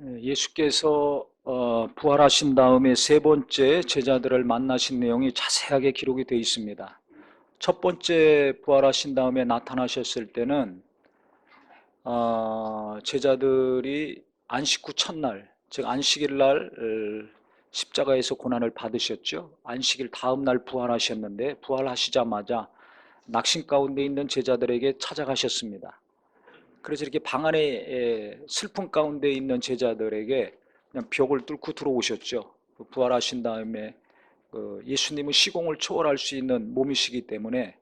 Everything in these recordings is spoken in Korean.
예수께서 부활하신 다음에 세 번째 제자들을 만나신 내용이 자세하게 기록이 되어 있습니다. 첫 번째 부활하신 다음에 나타나셨을 때는 제자들이 안식 후 첫날, 즉 안식일 날 십자가에서 고난을 받으셨죠. 안식일 다음 날 부활하셨는데 부활하시자마자 낙심 가운데 있는 제자들에게 찾아가셨습니다. 그래서 이렇게 방 안에 슬픔 가운데 있는 제자들에게 그냥 벽을 뚫고 들어오셨죠. 부활하신 다음에 예수님은 시공을 초월할 수 있는 몸이시기 때문에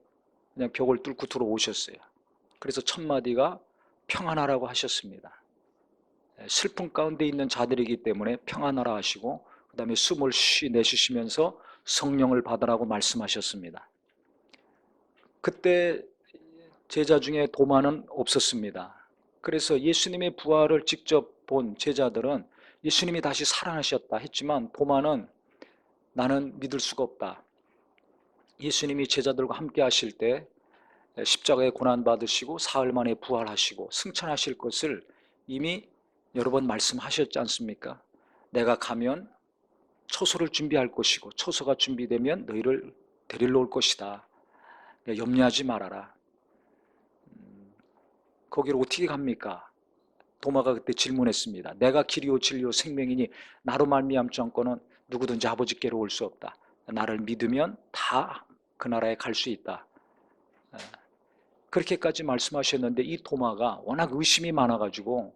그냥 벽을 뚫고 들어오셨어요. 그래서 첫 마디가 평안하라고 하셨습니다. 슬픔 가운데 있는 자들이기 때문에 평안하라 하시고 그 다음에 숨을 내쉬시면서 성령을 받으라고 말씀하셨습니다. 그때 제자 중에 도마는 없었습니다. 그래서 예수님의 부활을 직접 본 제자들은 예수님이 다시 살아나셨다 했지만 도마는 나는 믿을 수가 없다. 예수님이 제자들과 함께 하실 때 십자가에 고난받으시고 사흘 만에 부활하시고 승천하실 것을 이미 여러 번 말씀하셨지 않습니까? 내가 가면 처소를 준비할 것이고 처소가 준비되면 너희를 데리러 올 것이다. 염려하지 말아라. 거기를 어떻게 갑니까? 도마가 그때 질문했습니다. 내가 길이요 진리요 생명이니 나로 말미암지 않고는 누구든지 아버지께로 올 수 없다. 나를 믿으면 다 그 나라에 갈 수 있다. 그렇게까지 말씀하셨는데 이 도마가 워낙 의심이 많아가지고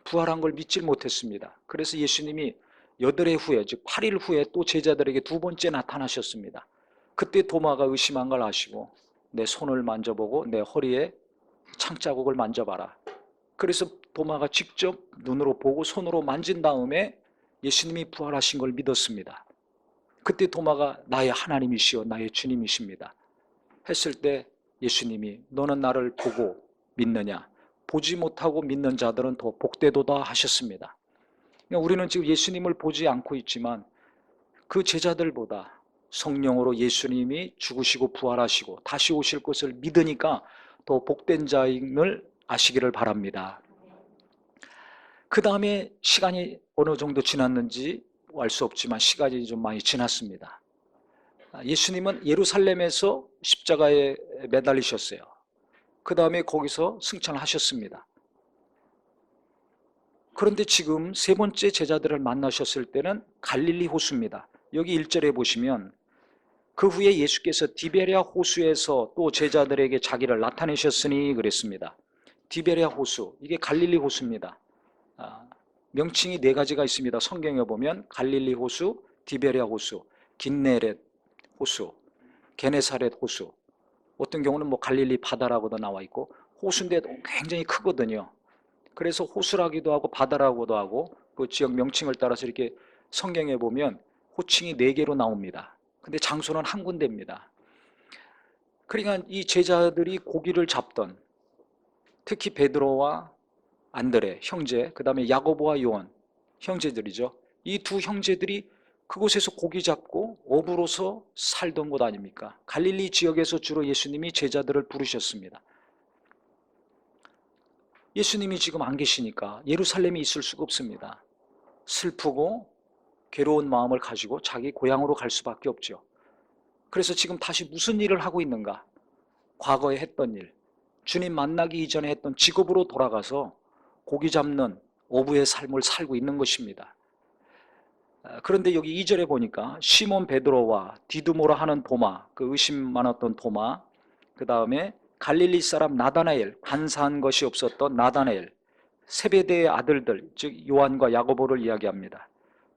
부활한 걸 믿질 못했습니다. 그래서 예수님이 8회 후에, 즉 8일 후에 또 제자들에게 두 번째 나타나셨습니다. 그때 도마가 의심한 걸 아시고 내 손을 만져보고 내 허리에 창자국을 만져봐라. 그래서 도마가 직접 눈으로 보고 손으로 만진 다음에 예수님이 부활하신 걸 믿었습니다. 그때 도마가 나의 하나님이시여 나의 주님이십니다 했을 때 예수님이 너는 나를 보고 믿느냐? 보지 못하고 믿는 자들은 더 복되도다 하셨습니다. 그러니까 우리는 지금 예수님을 보지 않고 있지만 그 제자들보다 성령으로 예수님이 죽으시고 부활하시고 다시 오실 것을 믿으니까 더 복된 자임을 아시기를 바랍니다. 그 다음에 시간이 어느 정도 지났는지 알 수 없지만 시간이 좀 많이 지났습니다. 예수님은 예루살렘에서 십자가에 매달리셨어요. 그 다음에 거기서 승천하셨습니다. 그런데 지금 세 번째 제자들을 만나셨을 때는 갈릴리 호수입니다. 여기 1절에 보시면 그 후에 예수께서 디베랴 호수에서 또 제자들에게 자기를 나타내셨으니 그랬습니다. 디베랴 호수, 이게 갈릴리 호수입니다. 명칭이 네 가지가 있습니다. 성경에 보면 갈릴리 호수, 디베랴 호수, 긴네렛 호수, 게네사렛 호수, 어떤 경우는 뭐 갈릴리 바다라고도 나와 있고 호수인데 굉장히 크거든요. 그래서 호수라기도 하고 바다라고도 하고 그 지역 명칭을 따라서 이렇게 성경에 보면 호칭이 4개로 나옵니다. 근데 장소는 한 군데입니다. 그러니까 이 제자들이 고기를 잡던 특히 베드로와 안드레 형제, 그 다음에 야고보와 요한 형제들이죠. 이 두 형제들이 그곳에서 고기 잡고 어부로서 살던 곳 아닙니까? 갈릴리 지역에서 주로 예수님이 제자들을 부르셨습니다. 예수님이 지금 안 계시니까 예루살렘에 있을 수가 없습니다. 슬프고 괴로운 마음을 가지고 자기 고향으로 갈 수밖에 없죠. 그래서 지금 다시 무슨 일을 하고 있는가? 과거에 했던 일, 주님 만나기 이전에 했던 직업으로 돌아가서 고기 잡는 어부의 삶을 살고 있는 것입니다. 그런데 여기 2절에 보니까 시몬 베드로와 디두모라 하는 도마, 그 의심 많았던 도마, 그 다음에 갈릴리 사람 나다나엘, 간사한 것이 없었던 나다나엘, 세베대의 아들들, 즉 요한과 야고보를 이야기합니다.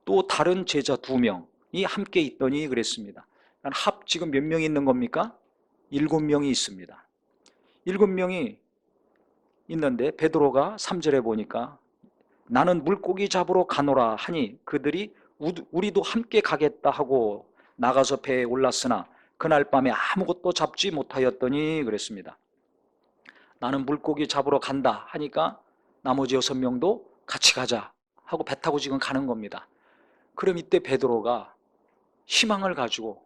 또 다른 제자 2명이 함께 있더니 그랬습니다. 합 지금 몇 명이 있는 겁니까? 7명이 있습니다. 7명이 있는데 베드로가 3절에 보니까 나는 물고기 잡으러 가노라 하니 그들이 우리도 함께 가겠다 하고 나가서 배에 올랐으나 그날 밤에 아무것도 잡지 못하였더니 그랬습니다. 나는 물고기 잡으러 간다 하니까 나머지 6명도 같이 가자 하고 배 타고 지금 가는 겁니다. 그럼 이때 베드로가 희망을 가지고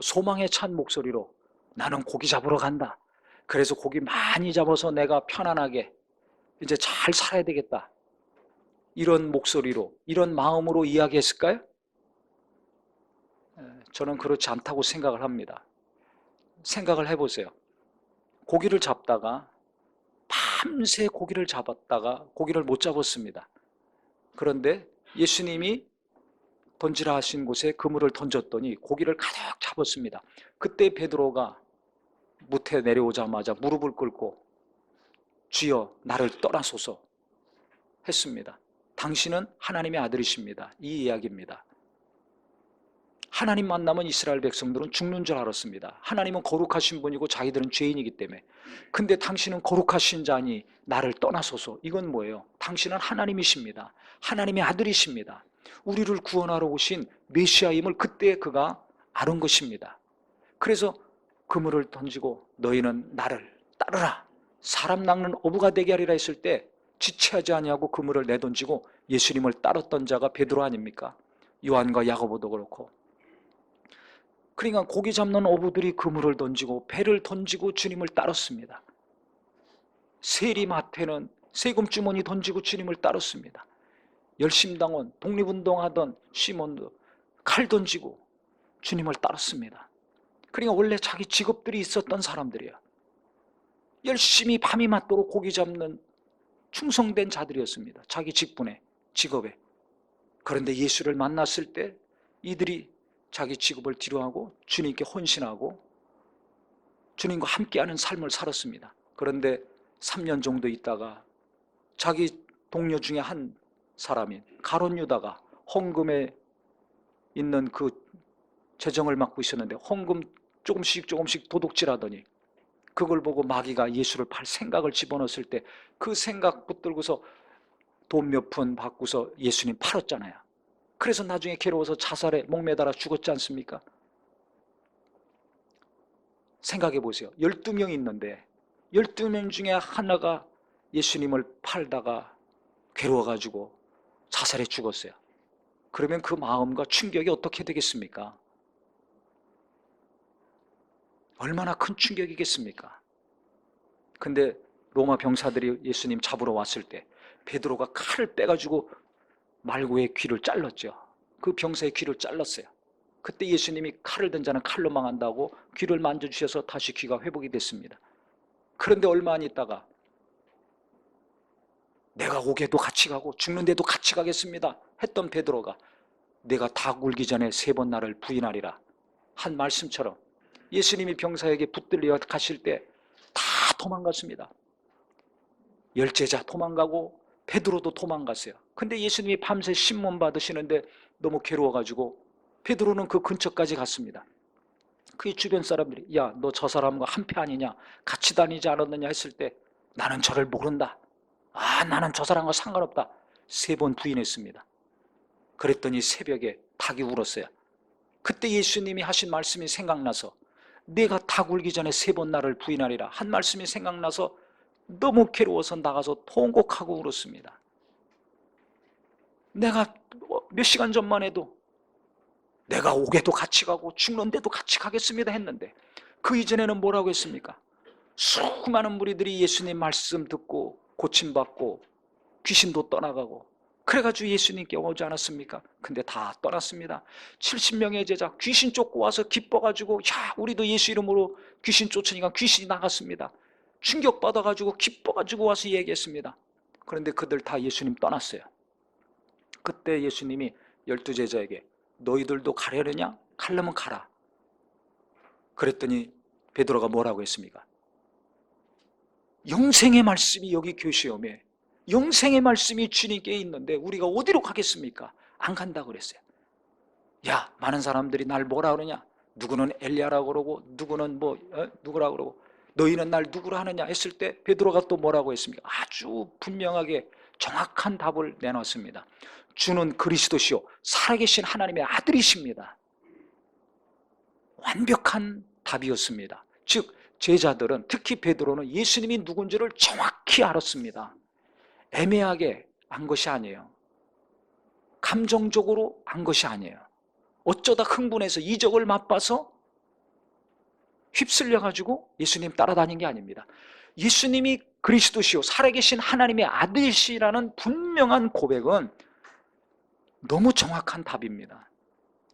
소망에 찬 목소리로 나는 고기 잡으러 간다. 그래서 고기 많이 잡아서 내가 편안하게 이제 잘 살아야 되겠다. 이런 목소리로, 이런 마음으로 이야기했을까요? 저는 그렇지 않다고 생각을 합니다. 생각을 해보세요. 고기를 잡다가 밤새 고기를 잡았다가 고기를 못 잡았습니다. 그런데 예수님이 던지라 하신 곳에 그물을 던졌더니 고기를 가득 잡았습니다. 그때 베드로가 못에 내려오자마자 무릎을 꿇고 주여 나를 떠나소서 했습니다. 당신은 하나님의 아들이십니다. 이 이야기입니다. 하나님 만나면 이스라엘 백성들은 죽는 줄 알았습니다. 하나님은 거룩하신 분이고 자기들은 죄인이기 때문에. 근데 당신은 거룩하신 자니 나를 떠나소서. 이건 뭐예요? 당신은 하나님이십니다. 하나님의 아들이십니다. 우리를 구원하러 오신 메시아임을 그때 그가 아는 것입니다. 그래서 그물을 던지고 너희는 나를 따르라. 사람 낚는 어부가 되게 하리라 했을 때 지체하지 아니하고 그물을 내던지고 예수님을 따랐던 자가 베드로 아닙니까? 요한과 야고보도 그렇고. 그러니까 고기 잡는 어부들이 그물을 던지고 배를 던지고 주님을 따랐습니다. 세리마태는 세금 주머니 던지고 주님을 따랐습니다. 열심당원, 독립운동하던 시몬도 칼 던지고 주님을 따랐습니다. 그러니까 원래 자기 직업들이 있었던 사람들이야. 열심히 밤이 맞도록 고기 잡는 충성된 자들이었습니다. 자기 직분에, 직업에. 그런데 예수를 만났을 때 이들이 자기 직업을 뒤로하고 주님께 헌신하고 주님과 함께하는 삶을 살았습니다. 그런데 3년 정도 있다가 자기 동료 중에 한 사람인 가룟 유다가 헌금에 있는 그 재정을 맡고 있었는데 헌금 조금씩 도둑질하더니 그걸 보고 마귀가 예수를 팔 생각을 집어넣었을 때 그 생각 붙들고서 돈 몇 푼 받고서 예수님 팔았잖아요. 그래서 나중에 괴로워서 자살에 목매달아 죽었지 않습니까? 생각해 보세요. 12명이 있는데 12명 중에 하나가 예수님을 팔다가 괴로워가지고 자살해 죽었어요. 그러면 그 마음과 충격이 어떻게 되겠습니까? 얼마나 큰 충격이겠습니까? 근데 로마 병사들이 예수님 잡으러 왔을 때 베드로가 칼을 빼가지고 말고의 귀를 잘랐죠. 그 병사의 귀를 잘랐어요. 그때 예수님이 칼을 든 자는 칼로 망한다고 귀를 만져주셔서 다시 귀가 회복이 됐습니다. 그런데 얼마 안 있다가 내가 오게도 같이 가고 죽는데도 같이 가겠습니다 했던 베드로가 내가 닭 울기 전에 3번 나를 부인하리라 한 말씀처럼 예수님이 병사에게 붙들려 가실 때 다 도망갔습니다. 열제자 도망가고 베드로도 도망갔어요. 근데 예수님이 밤새 신문 받으시는데 너무 괴로워가지고 베드로는 그 근처까지 갔습니다. 그 주변 사람들이 야, 너 저 사람과 한패 아니냐? 같이 다니지 않았느냐 했을 때 나는 저를 모른다. 나는 저 사람과 상관없다. 3번 부인했습니다. 그랬더니 새벽에 닭이 울었어요. 그때 예수님이 하신 말씀이 생각나서 내가 닭 울기 전에 3번 나를 부인하리라 한 말씀이 생각나서 너무 괴로워서 나가서 통곡하고 울었습니다. 내가 몇 시간 전만 해도 내가 오게도 같이 가고 죽는데도 같이 가겠습니다 했는데 그 이전에는 뭐라고 했습니까? 수많은 무리들이 예수님 말씀 듣고 고침받고 귀신도 떠나가고 그래가지고 예수님께 오지 않았습니까? 근데 다 떠났습니다. 70명의 제자 귀신 쫓고 와서 기뻐가지고 야 우리도 예수 이름으로 귀신 쫓으니까 귀신이 나갔습니다. 충격받아가지고 기뻐가지고 와서 얘기했습니다. 그런데 그들 다 예수님 떠났어요. 그때 예수님이 12제자에게 너희들도 가려느냐? 가려면 가라. 그랬더니 베드로가 뭐라고 했습니까? 영생의 말씀이 여기 계시오매 영생의 말씀이 주님께 있는데 우리가 어디로 가겠습니까? 안 간다고 그랬어요. 야, 많은 사람들이 날 뭐라 그러냐? 누구는 엘리야라고 그러고 누구는 누구라고 그러고 너희는 날 누구라 하느냐 했을 때 베드로가 또 뭐라고 했습니까? 아주 분명하게 정확한 답을 내놨습니다. 주는 그리스도시요 살아계신 하나님의 아들이십니다. 완벽한 답이었습니다. 즉 제자들은 특히 베드로는 예수님이 누군지를 정확히 알았습니다. 애매하게 안 것이 아니에요. 감정적으로 안 것이 아니에요. 어쩌다 흥분해서 이적을 맛봐서 휩쓸려가지고 예수님 따라다닌 게 아닙니다. 예수님이 그리스도시요 살아계신 하나님의 아들이시라는 분명한 고백은 너무 정확한 답입니다.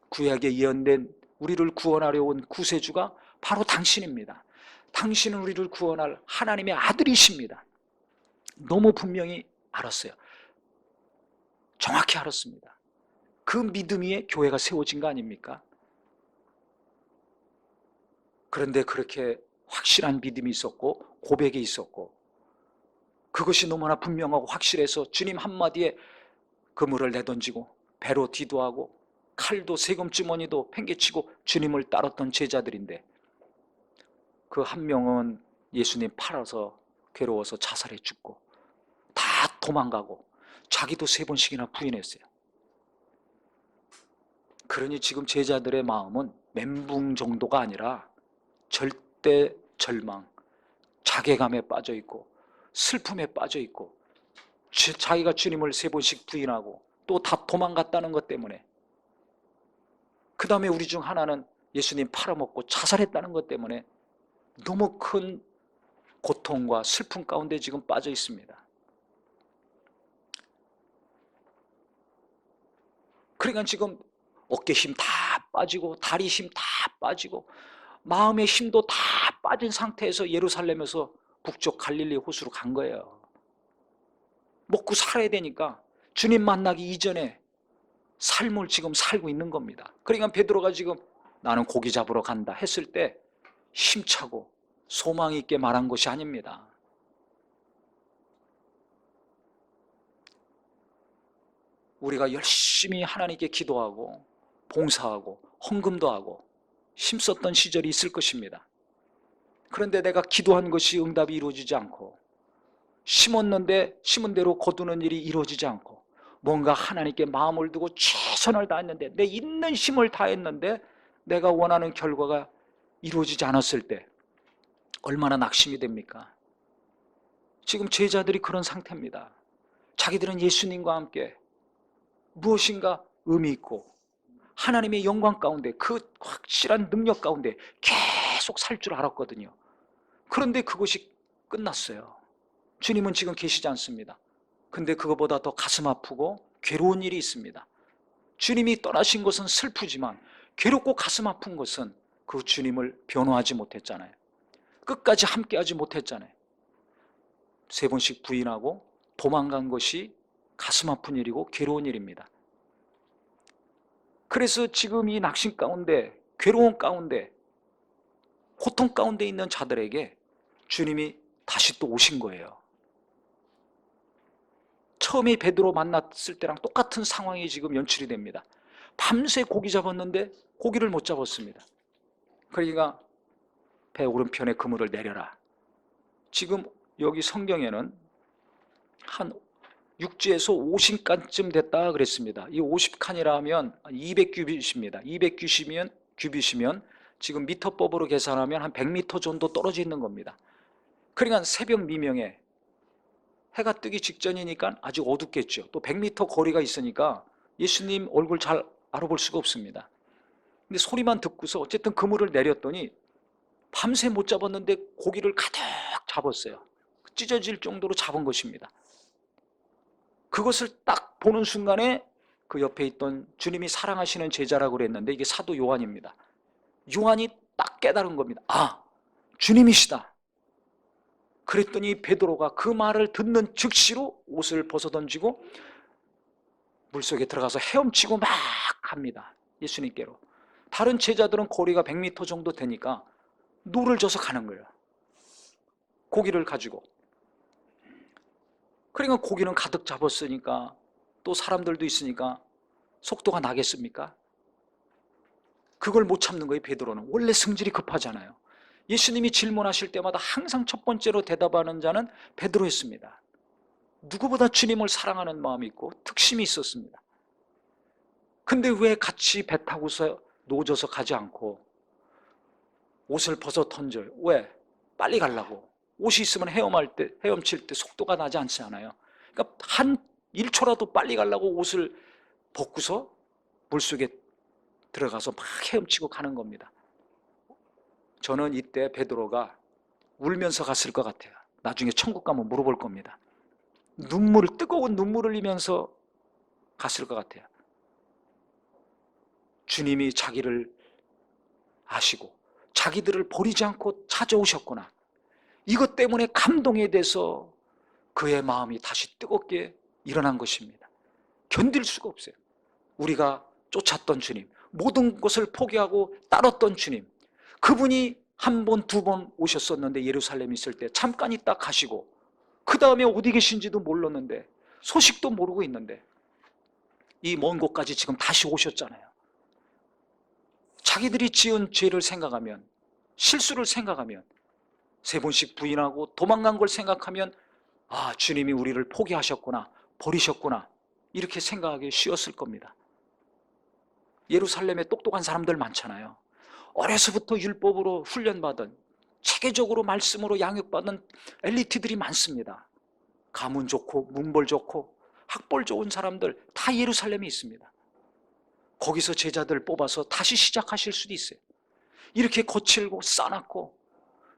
구약에 예언된 우리를 구원하려 온 구세주가 바로 당신입니다. 당신은 우리를 구원할 하나님의 아들이십니다. 너무 분명히 알았어요. 정확히 알았습니다. 그 믿음 위에 교회가 세워진 거 아닙니까? 그런데 그렇게 확실한 믿음이 있었고 고백이 있었고 그것이 너무나 분명하고 확실해서 주님 한마디에 그물을 내던지고 배로 디도하고 칼도 세금주머니도 팽개치고 주님을 따랐던 제자들인데 그 한 명은 예수님 팔아서 괴로워서 자살해 죽고 다 도망가고 자기도 3번씩이나 부인했어요. 그러니 지금 제자들의 마음은 멘붕 정도가 아니라 절대 절망, 자괴감에 빠져 있고 슬픔에 빠져 있고 자기가 주님을 3번씩 부인하고 또 다 도망갔다는 것 때문에 그 다음에 우리 중 하나는 예수님 팔아먹고 자살했다는 것 때문에 너무 큰 고통과 슬픔 가운데 지금 빠져 있습니다. 그러니까 지금 어깨 힘 다 빠지고 다리 힘 다 빠지고 마음의 힘도 다 빠진 상태에서 예루살렘에서 북쪽 갈릴리 호수로 간 거예요. 먹고 살아야 되니까 주님 만나기 이전에 삶을 지금 살고 있는 겁니다. 그러니까 베드로가 지금 나는 고기 잡으러 간다 했을 때 힘차고 소망 있게 말한 것이 아닙니다. 우리가 열심히 하나님께 기도하고 봉사하고 헌금도 하고 힘썼던 시절이 있을 것입니다. 그런데 내가 기도한 것이 응답이 이루어지지 않고 심었는데 심은 대로 거두는 일이 이루어지지 않고 뭔가 하나님께 마음을 두고 최선을 다했는데 내 있는 힘을 다했는데 내가 원하는 결과가 이루어지지 않았을 때 얼마나 낙심이 됩니까? 지금 제자들이 그런 상태입니다. 자기들은 예수님과 함께 무엇인가 의미 있고 하나님의 영광 가운데 그 확실한 능력 가운데 계속 살 줄 알았거든요. 그런데 그것이 끝났어요. 주님은 지금 계시지 않습니다. 근데 그것보다 더 가슴 아프고 괴로운 일이 있습니다. 주님이 떠나신 것은 슬프지만 괴롭고 가슴 아픈 것은 그 주님을 변호하지 못했잖아요. 끝까지 함께하지 못했잖아요. 3번씩 부인하고 도망간 것이 가슴 아픈 일이고 괴로운 일입니다. 그래서 지금 이 낙심 가운데 괴로움 가운데 고통 가운데 있는 자들에게 주님이 다시 또 오신 거예요. 처음에 베드로 만났을 때랑 똑같은 상황이 지금 연출이 됩니다. 밤새 고기 잡았는데 고기를 못 잡았습니다. 그러니까 배 오른편에 그물을 내려라. 지금 여기 성경에는 한 6지에서 50칸쯤 됐다 그랬습니다. 이 50칸이라 하면 200규빗입니다. 200규빗이면 지금 미터법으로 계산하면 한 100m 정도 떨어져 있는 겁니다. 그러니까 새벽 미명에 해가 뜨기 직전이니까 아직 어둡겠죠. 또 100m 거리가 있으니까 예수님 얼굴 잘 알아볼 수가 없습니다. 근데 소리만 듣고서 어쨌든 그물을 내렸더니 밤새 못 잡았는데 고기를 가득 잡았어요. 찢어질 정도로 잡은 것입니다. 그것을 딱 보는 순간에 그 옆에 있던 주님이 사랑하시는 제자라고 그랬는데 이게 사도 요한입니다. 요한이 딱 깨달은 겁니다. 아, 주님이시다. 그랬더니 베드로가 그 말을 듣는 즉시로 옷을 벗어던지고 물속에 들어가서 헤엄치고 막 갑니다. 예수님께로. 다른 제자들은 거리가 100m 정도 되니까 노를 져서 가는 거예요. 고기를 가지고. 그러니까 고기는 가득 잡았으니까 또 사람들도 있으니까 속도가 나겠습니까? 그걸 못 참는 거예요. 베드로는 원래 성질이 급하잖아요. 예수님이 질문하실 때마다 항상 첫 번째로 대답하는 자는 베드로였습니다. 누구보다 주님을 사랑하는 마음이 있고 특심이 있었습니다. 근데 왜 같이 배 타고서 노져서 가지 않고 옷을 벗어 던져요? 왜? 빨리 가려고. 옷이 있으면 헤엄칠 때 속도가 나지 않지 않아요? 그러니까 한 1초라도 빨리 가려고 옷을 벗고서 물속에 들어가서 막 헤엄치고 가는 겁니다. 저는 이때 베드로가 울면서 갔을 것 같아요. 나중에 천국 가면 물어볼 겁니다. 뜨거운 눈물을 흘리면서 갔을 것 같아요. 주님이 자기를 아시고 자기들을 버리지 않고 찾아오셨구나. 이것 때문에 감동에 대해서 그의 마음이 다시 뜨겁게 일어난 것입니다. 견딜 수가 없어요. 우리가 쫓았던 주님, 모든 것을 포기하고 따랐던 주님, 그분이 한 번, 두 번 오셨었는데 예루살렘에 있을 때 잠깐 있다 가시고 그 다음에 어디 계신지도 몰랐는데 소식도 모르고 있는데 이 먼 곳까지 지금 다시 오셨잖아요. 자기들이 지은 죄를 생각하면, 실수를 생각하면, 3번씩 부인하고 도망간 걸 생각하면 아, 주님이 우리를 포기하셨구나, 버리셨구나, 이렇게 생각하기 쉬웠을 겁니다. 예루살렘에 똑똑한 사람들 많잖아요. 어려서부터 율법으로 훈련받은, 체계적으로 말씀으로 양육받은 엘리트들이 많습니다. 가문 좋고 문벌 좋고 학벌 좋은 사람들 다 예루살렘에 있습니다. 거기서 제자들 뽑아서 다시 시작하실 수도 있어요. 이렇게 거칠고 싸납고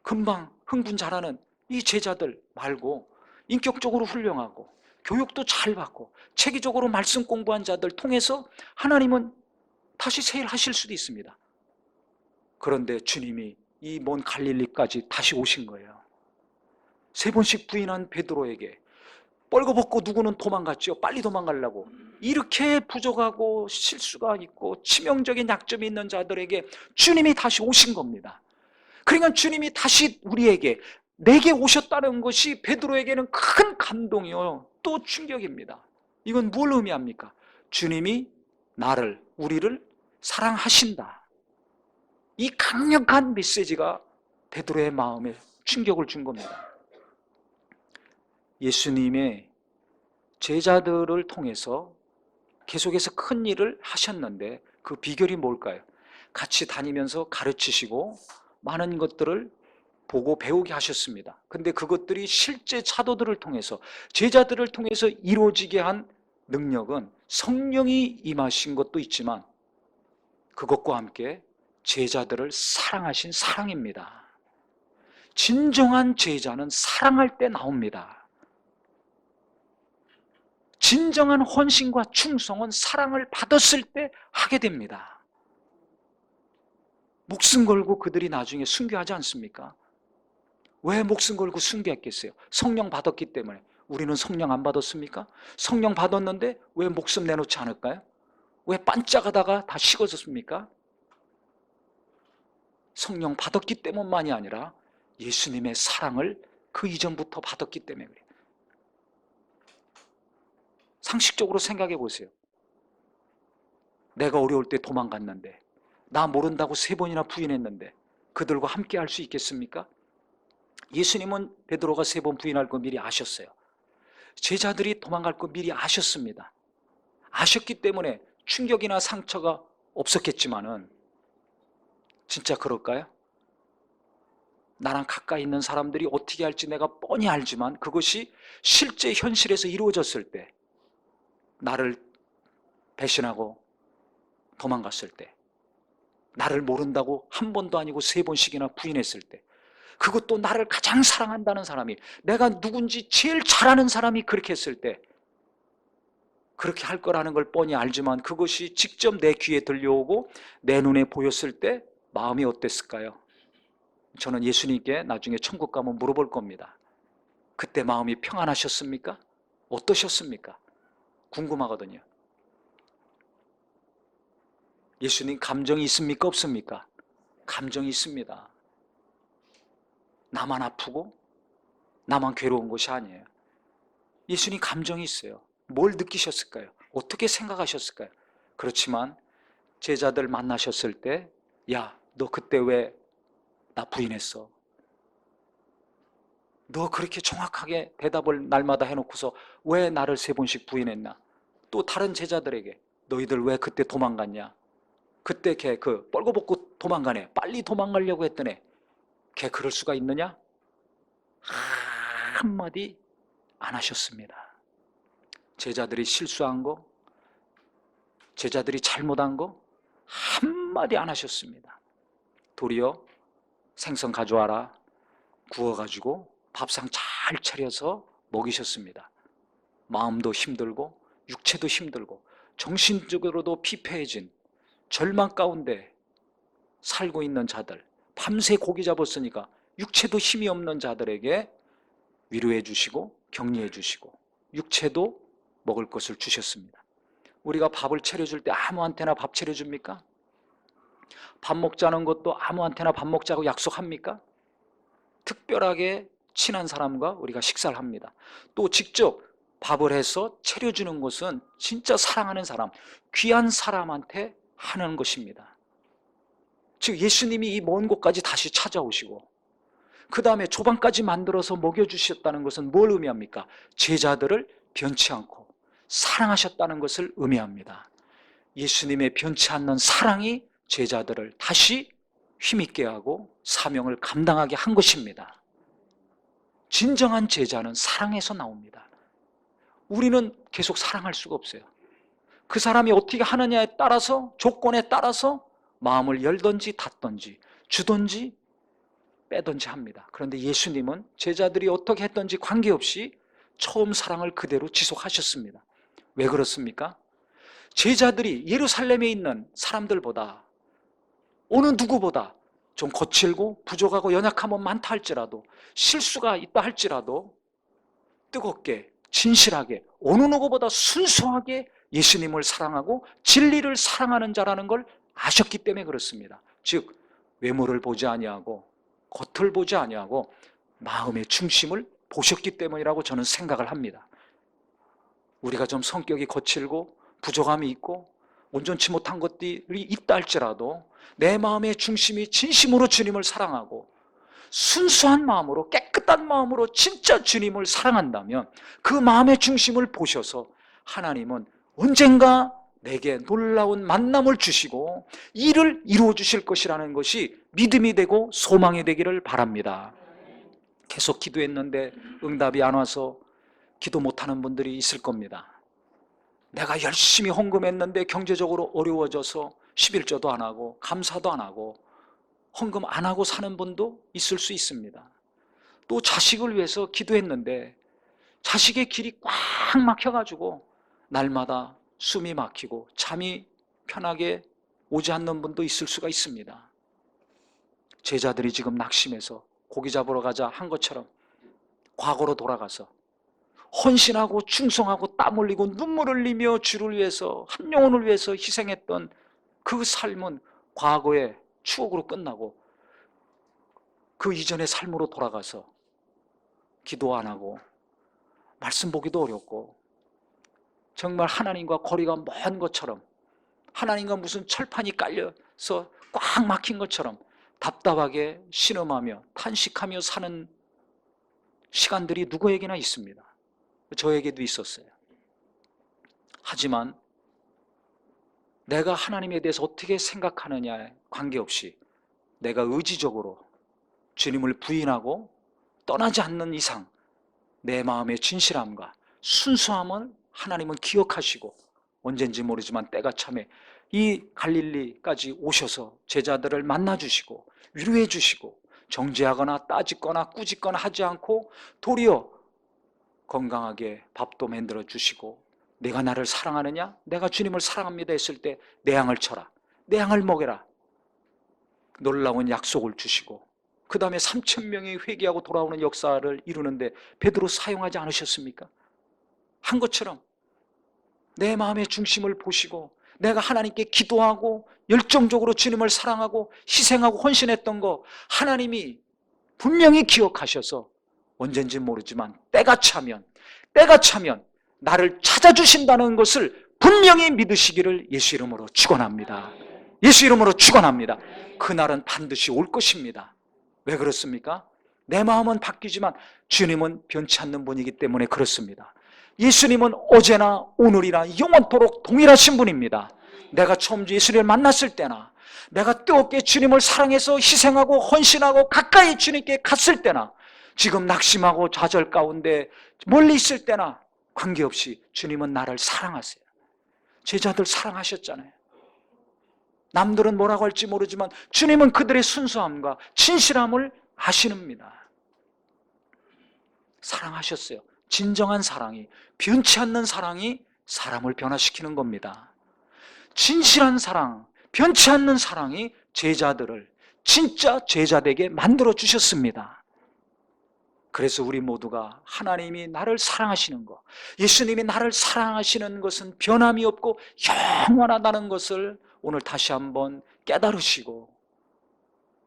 금방 흥분 잘하는 이 제자들 말고 인격적으로 훌륭하고 교육도 잘 받고 체계적으로 말씀 공부한 자들 통해서 하나님은 다시 세일하실 수도 있습니다. 그런데 주님이 이 먼 갈릴리까지 다시 오신 거예요. 3번씩 부인한 베드로에게 뻘거벗고 누구는 도망갔죠. 빨리 도망가려고. 이렇게 부족하고 실수가 있고 치명적인 약점이 있는 자들에게 주님이 다시 오신 겁니다. 그러니까 주님이 다시 우리에게, 내게 오셨다는 것이 베드로에게는 큰 감동이요, 또 충격입니다. 이건 뭘 의미합니까? 주님이 나를, 우리를 사랑하신다. 이 강력한 메시지가 베드로의 마음에 충격을 준 겁니다. 예수님의 제자들을 통해서 계속해서 큰 일을 하셨는데 그 비결이 뭘까요? 같이 다니면서 가르치시고 많은 것들을 보고 배우게 하셨습니다. 근데 그것들이 실제 사도들을 통해서, 제자들을 통해서 이루어지게 한 능력은 성령이 임하신 것도 있지만 그것과 함께 제자들을 사랑하신 사랑입니다. 진정한 제자는 사랑할 때 나옵니다. 진정한 헌신과 충성은 사랑을 받았을 때 하게 됩니다. 목숨 걸고 그들이 나중에 순교하지 않습니까? 왜 목숨 걸고 순교했겠어요? 성령 받았기 때문에. 우리는 성령 안 받았습니까? 성령 받았는데 왜 목숨 내놓지 않을까요? 왜 반짝하다가 다 식어졌습니까? 성령 받았기 때문만이 아니라 예수님의 사랑을 그 이전부터 받았기 때문에 그래요. 상식적으로 생각해 보세요. 내가 어려울 때 도망갔는데, 나 모른다고 3번이나 부인했는데 그들과 함께 할 수 있겠습니까? 예수님은 베드로가 3번 부인할 거 미리 아셨어요. 제자들이 도망갈 거 미리 아셨습니다. 아셨기 때문에 충격이나 상처가 없었겠지만은, 진짜 그럴까요? 나랑 가까이 있는 사람들이 어떻게 할지 내가 뻔히 알지만 그것이 실제 현실에서 이루어졌을 때, 나를 배신하고 도망갔을 때, 나를 모른다고 한 번도 아니고 3번씩이나 부인했을 때, 그것도 나를 가장 사랑한다는 사람이, 내가 누군지 제일 잘 아는 사람이 그렇게 했을 때, 그렇게 할 거라는 걸 뻔히 알지만 그것이 직접 내 귀에 들려오고 내 눈에 보였을 때 마음이 어땠을까요? 저는 예수님께 나중에 천국 가면 물어볼 겁니다. 그때 마음이 평안하셨습니까? 어떠셨습니까? 궁금하거든요. 예수님 감정이 있습니까? 없습니까? 감정이 있습니다. 나만 아프고 나만 괴로운 것이 아니에요. 예수님 감정이 있어요. 뭘 느끼셨을까요? 어떻게 생각하셨을까요? 그렇지만 제자들 만나셨을 때, 야, 너 그때 왜 나 부인했어? 너 그렇게 정확하게 대답을 날마다 해놓고서 왜 나를 3번씩 부인했나? 또 다른 제자들에게, 너희들 왜 그때 도망갔냐? 그때 걔 뻘거벗고 도망가네. 빨리 도망가려고 했더니 걔 그럴 수가 있느냐? 한마디 안 하셨습니다. 제자들이 실수한 거, 제자들이 잘못한 거 한마디 안 하셨습니다. 도리어 생선 가져와라, 구워가지고 밥상 잘 차려서 먹이셨습니다. 마음도 힘들고 육체도 힘들고 정신적으로도 피폐해진 절망 가운데 살고 있는 자들, 밤새 고기 잡았으니까 육체도 힘이 없는 자들에게 위로해 주시고 격려해 주시고 육체도 먹을 것을 주셨습니다. 우리가 밥을 차려줄 때 아무한테나 밥 차려줍니까? 밥 먹자는 것도 아무한테나 밥 먹자고 약속합니까? 특별하게 친한 사람과 우리가 식사를 합니다. 또 직접 밥을 해서 차려주는 것은 진짜 사랑하는 사람, 귀한 사람한테 하는 것입니다. 즉 예수님이 이 먼 곳까지 다시 찾아오시고 그 다음에 조방까지 만들어서 먹여주셨다는 것은 뭘 의미합니까? 제자들을 변치 않고 사랑하셨다는 것을 의미합니다. 예수님의 변치 않는 사랑이 제자들을 다시 힘있게 하고 사명을 감당하게 한 것입니다. 진정한 제자는 사랑에서 나옵니다. 우리는 계속 사랑할 수가 없어요. 그 사람이 어떻게 하느냐에 따라서, 조건에 따라서 마음을 열든지 닫든지 주든지 빼든지 합니다. 그런데 예수님은 제자들이 어떻게 했든지 관계없이 처음 사랑을 그대로 지속하셨습니다. 왜 그렇습니까? 제자들이 예루살렘에 있는 사람들보다 어느 누구보다 좀 거칠고 부족하고 연약함은 많다 할지라도, 실수가 있다 할지라도 뜨겁게 진실하게 어느 누구보다 순수하게 예수님을 사랑하고 진리를 사랑하는 자라는 걸 아셨기 때문에 그렇습니다. 즉 외모를 보지 아니하고 겉을 보지 아니하고 마음의 중심을 보셨기 때문이라고 저는 생각을 합니다. 우리가 좀 성격이 거칠고 부족함이 있고 온전치 못한 것들이 있다 할지라도 내 마음의 중심이 진심으로 주님을 사랑하고 순수한 마음으로, 깨끗한 마음으로 진짜 주님을 사랑한다면 그 마음의 중심을 보셔서 하나님은 언젠가 내게 놀라운 만남을 주시고 일을 이루어 주실 것이라는 것이 믿음이 되고 소망이 되기를 바랍니다. 계속 기도했는데 응답이 안 와서 기도 못하는 분들이 있을 겁니다. 내가 열심히 헌금했는데 경제적으로 어려워져서 11조도 안 하고 감사도 안 하고 헌금 안 하고 사는 분도 있을 수 있습니다. 또 자식을 위해서 기도했는데 자식의 길이 꽉 막혀가지고 날마다 숨이 막히고 잠이 편하게 오지 않는 분도 있을 수가 있습니다. 제자들이 지금 낙심해서 고기 잡으러 가자 한 것처럼 과거로 돌아가서 헌신하고 충성하고 땀 흘리고 눈물 흘리며 주를 위해서 한 영혼을 위해서 희생했던 그 삶은 과거의 추억으로 끝나고 그 이전의 삶으로 돌아가서 기도 안 하고 말씀 보기도 어렵고 정말 하나님과 거리가 먼 것처럼, 하나님과 무슨 철판이 깔려서 꽉 막힌 것처럼 답답하게 신음하며 탄식하며 사는 시간들이 누구에게나 있습니다. 저에게도 있었어요. 하지만 내가 하나님에 대해서 어떻게 생각하느냐에 관계없이 내가 의지적으로 주님을 부인하고 떠나지 않는 이상 내 마음의 진실함과 순수함을 하나님은 기억하시고 언젠지 모르지만 때가 참에 이 갈릴리까지 오셔서 제자들을 만나주시고 위로해 주시고 정죄하거나 따지거나 꾸짖거나 하지 않고 도리어 건강하게 밥도 만들어 주시고 내가 나를 사랑하느냐? 내가 주님을 사랑합니다 했을 때 내 양을 쳐라, 내 양을 먹여라, 놀라운 약속을 주시고 그 다음에 3,000명이 회개하고 돌아오는 역사를 이루는데 베드로 사용하지 않으셨습니까? 한 것처럼 내 마음의 중심을 보시고 내가 하나님께 기도하고 열정적으로 주님을 사랑하고 희생하고 헌신했던 거 하나님이 분명히 기억하셔서 언젠지 모르지만 때가 차면 나를 찾아주신다는 것을 분명히 믿으시기를 예수 이름으로 축원합니다. 예수 이름으로 축원합니다. 그날은 반드시 올 것입니다. 왜 그렇습니까? 내 마음은 바뀌지만 주님은 변치 않는 분이기 때문에 그렇습니다. 예수님은 어제나 오늘이나 영원토록 동일하신 분입니다. 내가 처음 예수님을 만났을 때나 내가 뜨겁게 주님을 사랑해서 희생하고 헌신하고 가까이 주님께 갔을 때나 지금 낙심하고 좌절 가운데 멀리 있을 때나 관계없이 주님은 나를 사랑하세요. 제자들 사랑하셨잖아요. 남들은 뭐라고 할지 모르지만 주님은 그들의 순수함과 진실함을 아시는니다. 사랑하셨어요. 진정한 사랑이, 변치 않는 사랑이 사람을 변화시키는 겁니다. 진실한 사랑, 변치 않는 사랑이 제자들을 진짜 제자되게 만들어 주셨습니다. 그래서 우리 모두가 하나님이 나를 사랑하시는 것, 예수님이 나를 사랑하시는 것은 변함이 없고 영원하다는 것을 오늘 다시 한번 깨달으시고,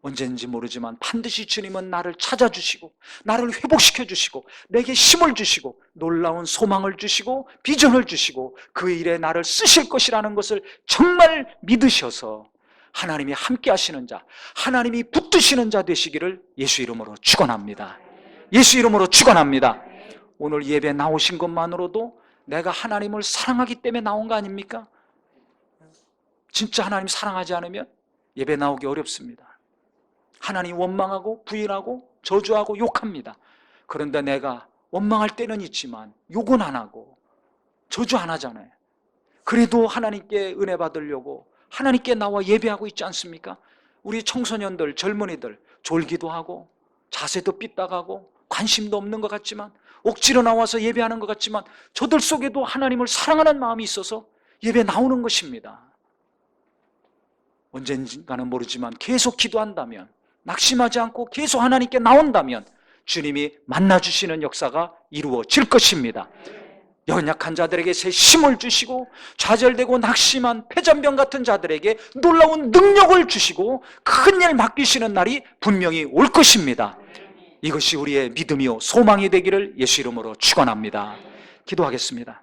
언제인지 모르지만 반드시 주님은 나를 찾아주시고 나를 회복시켜 주시고 내게 힘을 주시고 놀라운 소망을 주시고 비전을 주시고 그 일에 나를 쓰실 것이라는 것을 정말 믿으셔서 하나님이 함께 하시는 자, 하나님이 붙드시는 자 되시기를 예수 이름으로 축원합니다. 예수 이름으로 축원합니다. 오늘 예배 나오신 것만으로도 내가 하나님을 사랑하기 때문에 나온 거 아닙니까? 진짜 하나님 사랑하지 않으면 예배 나오기 어렵습니다. 하나님 원망하고 부인하고 저주하고 욕합니다. 그런데 내가 원망할 때는 있지만 욕은 안 하고 저주 안 하잖아요. 그래도 하나님께 은혜 받으려고 하나님께 나와 예배하고 있지 않습니까? 우리 청소년들, 젊은이들 졸기도 하고 자세도 삐딱하고 관심도 없는 것 같지만 억지로 나와서 예배하는 것 같지만 저들 속에도 하나님을 사랑하는 마음이 있어서 예배 나오는 것입니다. 언젠가는 모르지만 계속 기도한다면, 낙심하지 않고 계속 하나님께 나온다면 주님이 만나주시는 역사가 이루어질 것입니다. 연약한 자들에게 새 힘을 주시고 좌절되고 낙심한 폐전병 같은 자들에게 놀라운 능력을 주시고 큰 일 맡기시는 날이 분명히 올 것입니다. 이것이 우리의 믿음이요 소망이 되기를 예수 이름으로 축원합니다. 기도하겠습니다.